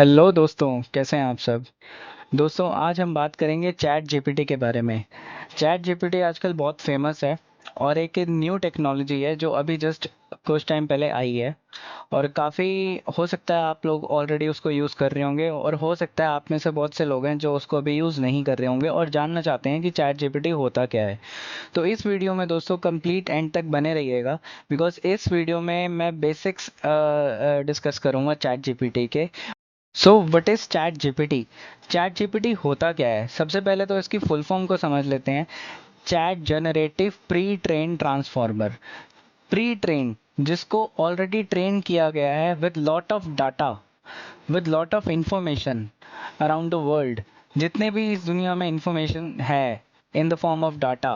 Hello दोस्तों, कैसे हैं आप सब। दोस्तों, आज हम बात करेंगे चैट जीपीटी के बारे में। चैट जीपीटी आजकल बहुत फेमस है और एक न्यू टेक्नोलॉजी है जो अभी जस्ट कुछ टाइम पहले आई है। और काफ़ी हो सकता है आप लोग ऑलरेडी उसको यूज़ कर रहे होंगे और हो सकता है आप में से बहुत से लोग हैं जो उसको अभी यूज़ नहीं कर रहे होंगे और जानना चाहते हैं कि चैट जीपीटी होता क्या है। तो इस वीडियो में दोस्तों कंप्लीट एंड तक बने रहिएगा, बिकॉज इस वीडियो में मैं बेसिक्स डिस्कस करूँगा चैट जीपीटी के। So what is chat GPT. Chat GPT होता क्या है, सबसे पहले तो इसकी फुल फॉर्म को समझ लेते हैं। Chat generative pre train transformer. Pre train, जिसको ऑलरेडी ट्रेन किया गया है with lot of data, with lot of information around the world. जितने भी इस दुनिया में इंफॉर्मेशन है in the form of data,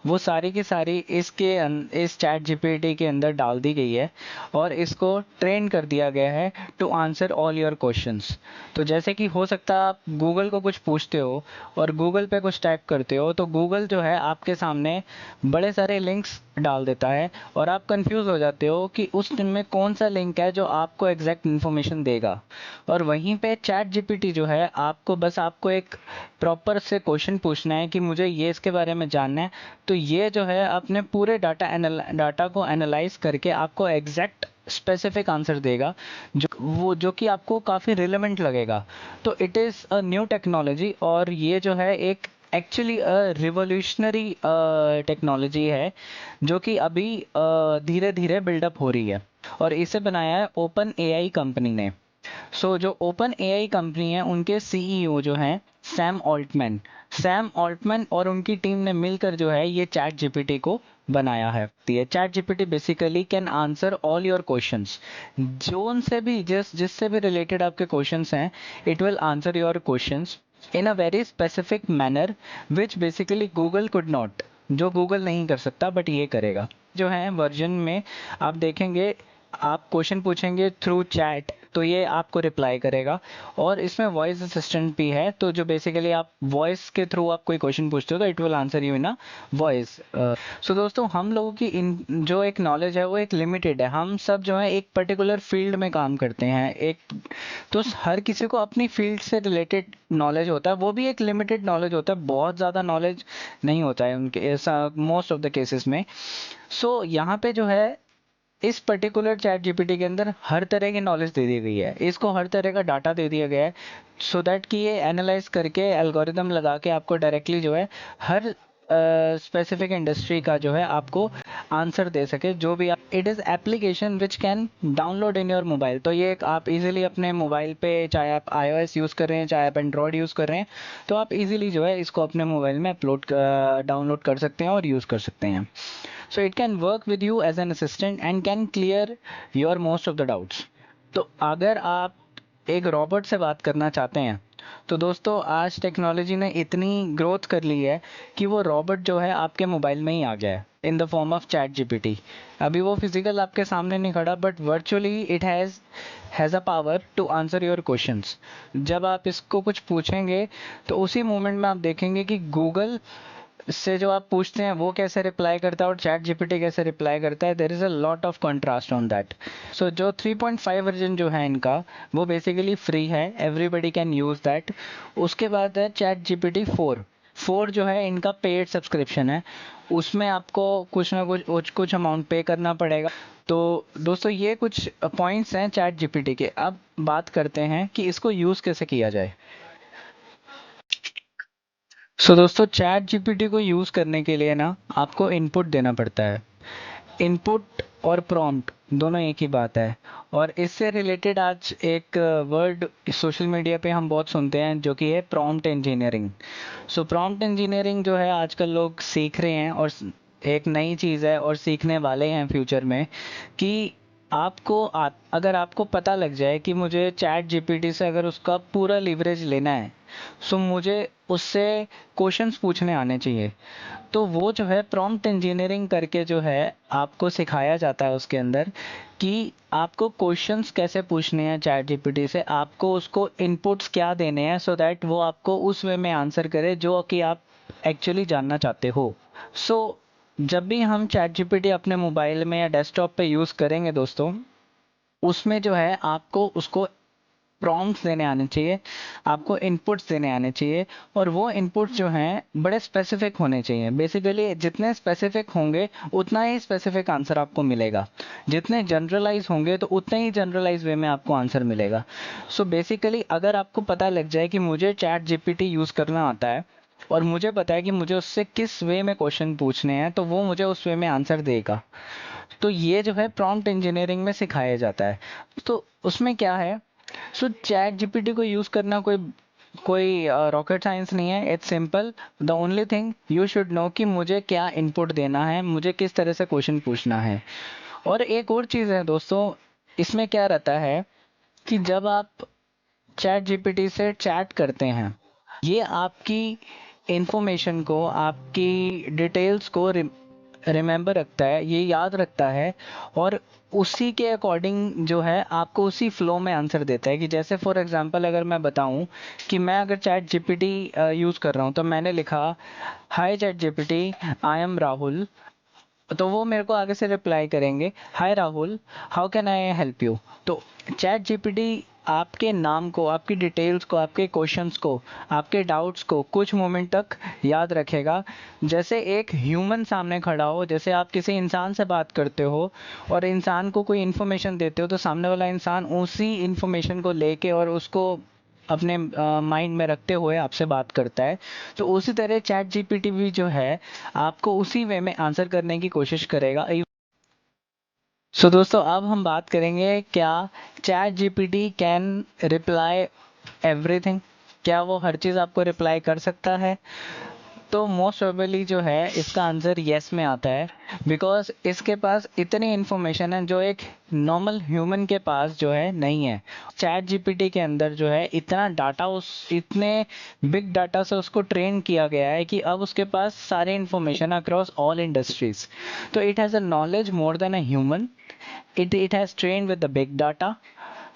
वो सारी की सारी इस चैट जीपीटी के अंदर डाल दी गई है और इसको ट्रेन कर दिया गया है to answer all your questions. तो जैसे कि हो सकता है आप गूगल को कुछ पूछते हो और गूगल पे कुछ टाइप करते हो, तो गूगल जो है आपके सामने बड़े सारे लिंक्स डाल देता है और आप कंफ्यूज हो जाते हो कि उस दिन में कौन सा लिंक है जो आपको एग्जैक्ट इन्फॉर्मेशन देगा। और वहीं पे चैट जीपीटी जो है, आपको एक प्रॉपर से क्वेश्चन पूछना है कि मुझे ये इसके बारे में जानना है। तो ये जो है अपने पूरे डाटा को एनालाइज करके आपको एग्जैक्ट स्पेसिफिक आंसर देगा, जो कि आपको काफ़ी रिलेवेंट लगेगा। तो it is a new technology और ये जो है एक एक्चुअली रिवोल्यूशनरी टेक्नोलॉजी है जो कि अभी धीरे धीरे बिल्डअप हो रही है। और इसे बनाया है ओपन एआई कंपनी ने। जो ओपन एआई कंपनी है, उनके सीईओ जो हैं सैम ऑल्टमैन और उनकी टीम ने मिलकर जो है ये चैट जीपीटी को बनाया है। ये chat GPT basically can answer all your questions. Zone से भी जिससे भी रिलेटेड आपके क्वेश्चंस हैं, it will answer your questions in a very specific manner which basically Google could not. जो गूगल नहीं कर सकता बट ये करेगा। जो है वर्जन में आप देखेंगे, आप क्वेश्चन पूछेंगे थ्रू चैट तो ये आपको रिप्लाई करेगा। और इसमें वॉइस असिस्टेंट भी है, तो जो बेसिकली आप वॉइस के थ्रू आप कोई क्वेश्चन पूछते हो तो it will answer you in a voice. So दोस्तों, हम लोगों की इन जो एक नॉलेज है वो एक लिमिटेड है। हम सब जो है एक पर्टिकुलर फील्ड में काम करते हैं। तो हर किसी को अपनी फील्ड से रिलेटेड नॉलेज होता है, वो भी एक लिमिटेड नॉलेज होता है, बहुत ज़्यादा नॉलेज नहीं होता है उनके, ऐसा मोस्ट ऑफ द केसेस में। यहाँ पे जो है इस पर्टिकुलर चैट जीपीटी के अंदर हर तरह की नॉलेज दे दी गई है, इसको हर तरह का डाटा दे दिया गया है, सो दैट कि ये एनालाइज करके एल्गोरिदम लगा के आपको डायरेक्टली जो है हर स्पेसिफिक इंडस्ट्री का जो है आपको आंसर दे सके। जो भी आप, it is application which can download in your mobile. तो ये एक आप इजीली अपने मोबाइल पे, चाहे आप iOS यूज़ कर रहे हैं चाहे आप एंड्रॉयड यूज़ कर रहे हैं, तो आप इजीली जो है इसको अपने मोबाइल में डाउनलोड कर सकते हैं और यूज़ कर सकते हैं। So it can work with you as an assistant and can clear your most of the doubts. तो अगर आप एक रोबोट से बात करना चाहते हैं, तो दोस्तों आज टेक्नोलॉजी ने इतनी ग्रोथ कर ली है कि वो रोबोट जो है आपके मोबाइल में ही आ गया है in the form of ChatGPT. अभी वो फिजिकल आपके सामने नहीं खड़ा, but virtually it has a power to answer your questions. जब आप इसको कुछ पूछेंगे तो उसी मोमेंट में आप देखेंगे कि गूगल से जो आप पूछते हैं वो कैसे रिप्लाई करता है और चैट जीपीटी कैसे रिप्लाई करता है। There is a lot of contrast on that. जो 3.5 वर्जन जो है इनका, वो बेसिकली फ्री है, एवरीबडी कैन यूज़ दैट। उसके बाद है चैट जीपीटी 4 जो है इनका पेड सब्सक्रिप्शन है, उसमें आपको कुछ ना कुछ अमाउंट पे करना पड़ेगा। तो दोस्तों, ये कुछ पॉइंट्स हैं चैट जीपीटी के। अब बात करते हैं कि इसको यूज़ कैसे किया जाए। दोस्तों, चैट जीपीटी को यूज़ करने के लिए ना आपको इनपुट देना पड़ता है। इनपुट और प्रॉम्प्ट दोनों एक ही बात है। और इससे रिलेटेड आज एक वर्ड सोशल मीडिया पे हम बहुत सुनते हैं जो कि है प्रॉम्प्ट इंजीनियरिंग। प्रॉम्प्ट इंजीनियरिंग जो है आजकल लोग सीख रहे हैं और एक नई चीज़ है और सीखने वाले हैं फ्यूचर में। कि अगर आपको पता लग जाए कि मुझे चैट जीपीटी से अगर उसका पूरा लीवरेज लेना है, मुझे उससे क्वेश्चंस पूछने आने चाहिए। तो वो जो है प्रॉम्प्ट इंजीनियरिंग करके जो है आपको सिखाया जाता है उसके अंदर कि आपको क्वेश्चंस कैसे पूछने हैं चैट जीपीटी से, आपको उसको इनपुट्स क्या देने हैं, सो दैट वो आपको उस वे में आंसर करे जो कि आप एक्चुअली जानना चाहते हो। सो जब भी हम चैट जीपीटी अपने मोबाइल में या डेस्कटॉप पे यूज़ करेंगे दोस्तों, उसमें जो है आपको उसको प्रॉम्प्ट्स देने आने चाहिए, आपको इनपुट्स देने आने चाहिए, और वो इनपुट्स जो हैं बड़े स्पेसिफिक होने चाहिए। बेसिकली जितने स्पेसिफिक होंगे उतना ही स्पेसिफिक आंसर आपको मिलेगा, जितने जनरलाइज होंगे तो उतने ही जनरलाइज वे में आपको आंसर मिलेगा। सो बेसिकली अगर आपको पता लग जाए कि मुझे चैट जीपीटी यूज़ करना आता है और मुझे पता है कि मुझे उससे किस वे में क्वेश्चन पूछने हैं, तो वो मुझे उस वे में आंसर देगा। तो ये जो है प्रॉम्प्ट इंजीनियरिंग में सिखाया जाता है। तो उसमें क्या है, सो चैट जीपीटी को यूज़ करना कोई कोई रॉकेट साइंस नहीं है। It's simple. The only thing you should know कि मुझे क्या इनपुट देना है, मुझे किस तरह से क्वेश्चन पूछना है। और एक और चीज़ है दोस्तों, इसमें क्या रहता है कि जब आप चैट जीपीटी से चैट करते हैं, ये आपकी इंफॉर्मेशन को, आपकी डिटेल्स को रिमेंबर रखता है, ये याद रखता है, और उसी के अकॉर्डिंग जो है आपको उसी फ्लो में आंसर देता है। कि जैसे फॉर एग्जांपल अगर मैं बताऊं कि मैं अगर चैट जीपीटी यूज़ कर रहा हूं, तो मैंने लिखा hi chat GPT, I am Rahul, तो वो मेरे को आगे से रिप्लाई करेंगे hi Rahul, how can I help you. तो चैट जीपीटी आपके नाम को, आपकी डिटेल्स को, आपके क्वेश्चंस को, आपके डाउट्स को कुछ मोमेंट तक याद रखेगा, जैसे एक ह्यूमन सामने खड़ा हो। जैसे आप किसी इंसान से बात करते हो और इंसान को कोई इन्फॉर्मेशन देते हो, तो सामने वाला इंसान उसी इन्फॉर्मेशन को लेके और उसको अपने माइंड में रखते हुए आपसे बात करता है। तो उसी तरह चैट जीपीटी भी जो है आपको उसी वे में आंसर करने की कोशिश करेगा। सो दोस्तों अब हम बात करेंगे, क्या chat GPT can reply everything, क्या वो हर चीज़ आपको रिप्लाई कर सकता है। तो मोस्ट प्रोबेबली जो है इसका आंसर येस में आता है, बिकॉज इसके पास इतनी इन्फॉर्मेशन है जो एक नॉर्मल ह्यूमन के पास जो है नहीं है। चैट जीपीटी के अंदर जो है इतना डाटा, उस इतने बिग डाटा से उसको ट्रेन किया गया है कि अब उसके पास सारी इन्फॉर्मेशन अक्रॉस ऑल इंडस्ट्रीज। तो it has a knowledge more than a human. it has trained with the big data,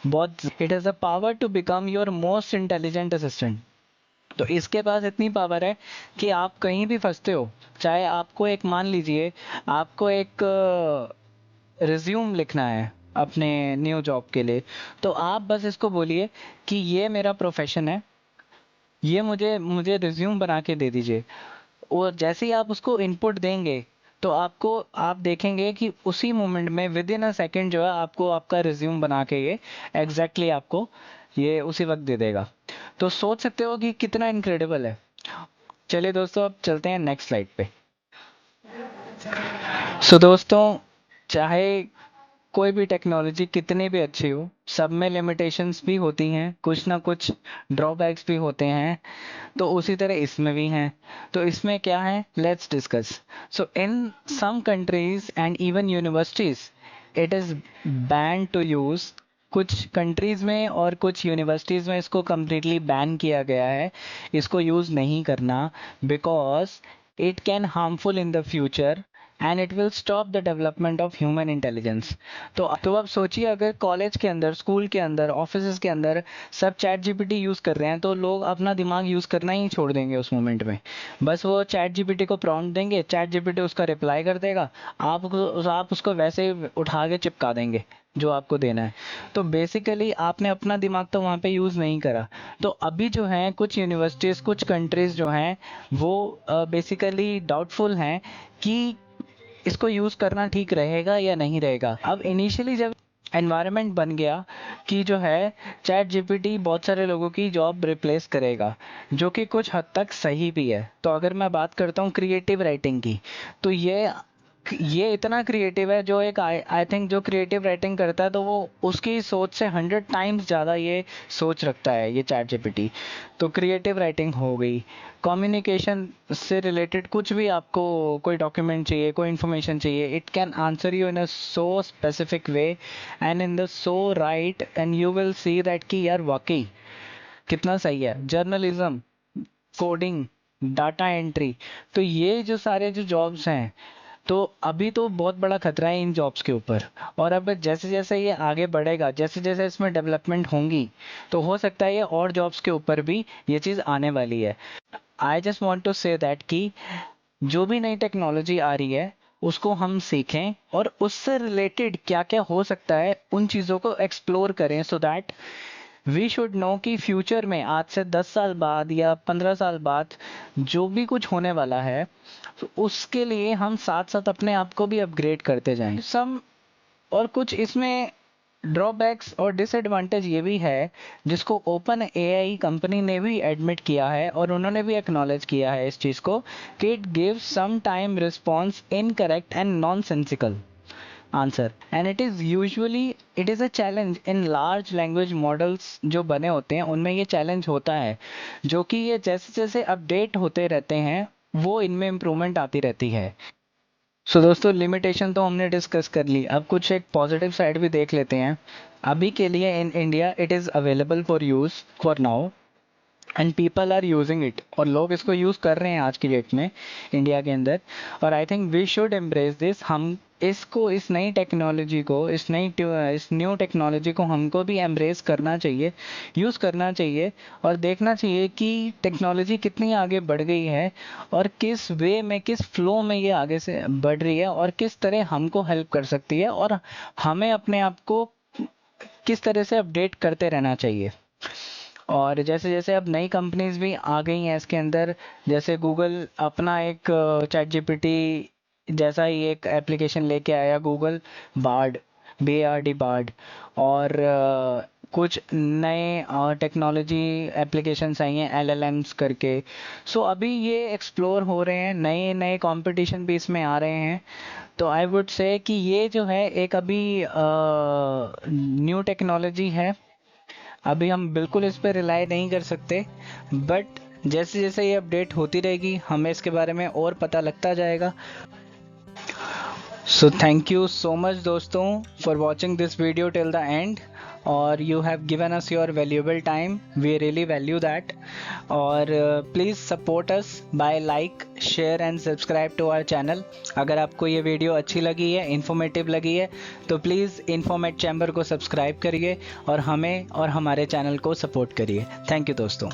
बहुत it has the power to become your most intelligent assistant। तो इसके पास इतनी पावर है कि आप कहीं भी फंसते हो, चाहे आपको एक, मान लीजिए आपको एक रिज्यूम लिखना है अपने न्यू जॉब के लिए, तो आप बस इसको बोलिए कि ये मेरा प्रोफेशन है, ये मुझे मुझे रिज्यूम बना के दे दीजिए। और जैसे ही आप उसको इनपुट देंगे, तो आपको, आप देखेंगे कि उसी मोमेंट में विद इन अ सेकेंड जो है आपको आपका रिज्यूम बना के ये एग्जैक्टली आपको ये उसी वक्त दे देगा। तो सोच सकते हो कि कितना इनक्रेडिबल है। चलिए दोस्तों अब चलते हैं नेक्स्ट स्लाइड पे। सो दोस्तों, चाहे कोई भी टेक्नोलॉजी कितनी भी अच्छी हो, सब में लिमिटेशंस भी होती हैं, कुछ ना कुछ ड्रॉबैक्स भी होते हैं। तो उसी तरह इसमें भी हैं। तो इसमें क्या है, let's discuss. So in some countries and even universities it is ban to use. कुछ कंट्रीज में और कुछ यूनिवर्सिटीज़ में इसको कम्प्लीटली बैन किया गया है, इसको यूज़ नहीं करना, because it can harmful in the future and it will stop the development of human intelligence. तो अब सोचिए, अगर कॉलेज के अंदर, स्कूल के अंदर, ऑफिस के अंदर सब चैट जीपीटी यूज़ कर रहे हैं, तो लोग अपना दिमाग यूज़ करना ही छोड़ देंगे उस मोमेंट में। बस वो चैट जीपीटी को प्रॉम्प्ट देंगे, चैट जीपीटी उसका रिप्लाई कर देगा, आप उसको वैसे ही उठा के चिपका देंगे जो आपको देना है। तो बेसिकली आपने अपना दिमाग तो वहाँ पे यूज़ नहीं करा। तो अभी जो है कुछ यूनिवर्सिटीज़, कुछ कंट्रीज़ जो हैं वो बेसिकली डाउटफुल हैं कि इसको यूज़ करना ठीक रहेगा या नहीं रहेगा। अब इनिशियली जब एनवायरनमेंट बन गया कि जो है चैट जीपीटी बहुत सारे लोगों की जॉब रिप्लेस करेगा, जो कि कुछ हद तक सही भी है। तो अगर मैं बात करता हूँ क्रिएटिव राइटिंग की, तो ये इतना क्रिएटिव है, जो एक आई थिंक जो क्रिएटिव राइटिंग करता है, तो वो उसकी सोच से 100 टाइम्स ज़्यादा ये सोच रखता है ये चैट जीपीटी। तो क्रिएटिव राइटिंग हो गई, कम्युनिकेशन से रिलेटेड कुछ भी आपको, कोई डॉक्यूमेंट चाहिए, कोई इन्फॉर्मेशन चाहिए, it can answer you in a so specific way and in the so right, and you will see that कि यार वाकई कितना सही है। जर्नलिज्म, कोडिंग, डाटा एंट्री, तो ये जो सारे जो जॉब्स हैं, तो अभी तो बहुत बड़ा खतरा है इन जॉब्स के ऊपर। और अब जैसे जैसे ये आगे बढ़ेगा, जैसे जैसे इसमें डेवलपमेंट होंगी, तो हो सकता है ये और जॉब्स के ऊपर भी ये चीज़ आने वाली है। I just want to say that कि जो भी नई टेक्नोलॉजी आ रही है उसको हम सीखें, और उससे रिलेटेड क्या क्या हो सकता है उन चीज़ों को एक्सप्लोर करें, so that we should know कि फ्यूचर में आज से 10 साल बाद या 15 साल बाद जो भी कुछ होने वाला है, तो उसके लिए हम साथ साथ अपने आप को भी अपग्रेड करते जाएं। और कुछ इसमें ड्रॉबैक्स और डिसएडवांटेज ये भी है, जिसको ओपन एआई कंपनी ने भी एडमिट किया है और उन्होंने भी एक्नॉलेज किया है इस चीज़ को, कि it gives some time response incorrect and nonsensical answer and it is a challenge in large language models जो बने होते हैं उनमें ये चैलेंज होता है, जो कि ये जैसे जैसे अपडेट होते रहते हैं वो इनमें इम्प्रूवमेंट आती रहती है। सो दोस्तों, लिमिटेशन तो हमने डिस्कस कर ली, अब कुछ एक पॉजिटिव साइड भी देख लेते हैं। अभी के लिए in India it is available for use for now and people are using it, और लोग इसको यूज़ कर रहे हैं आज की डेट में इंडिया के अंदर। और I think we should embrace this, हम इसको, इस नई टेक्नोलॉजी को, इस न्यू टेक्नोलॉजी को हमको भी एम्ब्रेस करना चाहिए, यूज़ करना चाहिए और देखना चाहिए कि टेक्नोलॉजी कितनी आगे बढ़ गई है और किस वे में, किस फ्लो में ये आगे से बढ़ रही है और किस तरह हमको हेल्प कर सकती है और हमें अपने आप को किस तरह से अपडेट करते रहना चाहिए। और जैसे जैसे अब नई कंपनीज भी आ गई हैं इसके अंदर, जैसे गूगल अपना एक चैट जीपीटी जैसा ही एक एप्लीकेशन लेके आया, गूगल बार्ड, BARD बार्ड। और कुछ नए टेक्नोलॉजी एप्लीकेशंस आई हैं LLMs करके। सो अभी ये एक्सप्लोर हो रहे हैं, नए नए कंपटीशन भी इसमें आ रहे हैं। तो आई वुड से कि ये जो है एक अभी न्यू टेक्नोलॉजी है, अभी हम बिल्कुल इस पर रिलाई नहीं कर सकते, बट जैसे जैसे ये अपडेट होती रहेगी हमें इसके बारे में और पता लगता जाएगा। So thank you so much दोस्तों for watching this video till the end, और you have given us your valuable time, we really value that. और please support us by like, share and subscribe to our channel. अगर आपको ये video अच्छी लगी है, informative लगी है, तो प्लीज़ इन्फॉर्मेट चैम्बर को सब्सक्राइब करिए और हमें और हमारे चैनल को सपोर्ट करिए। थैंक यू दोस्तों।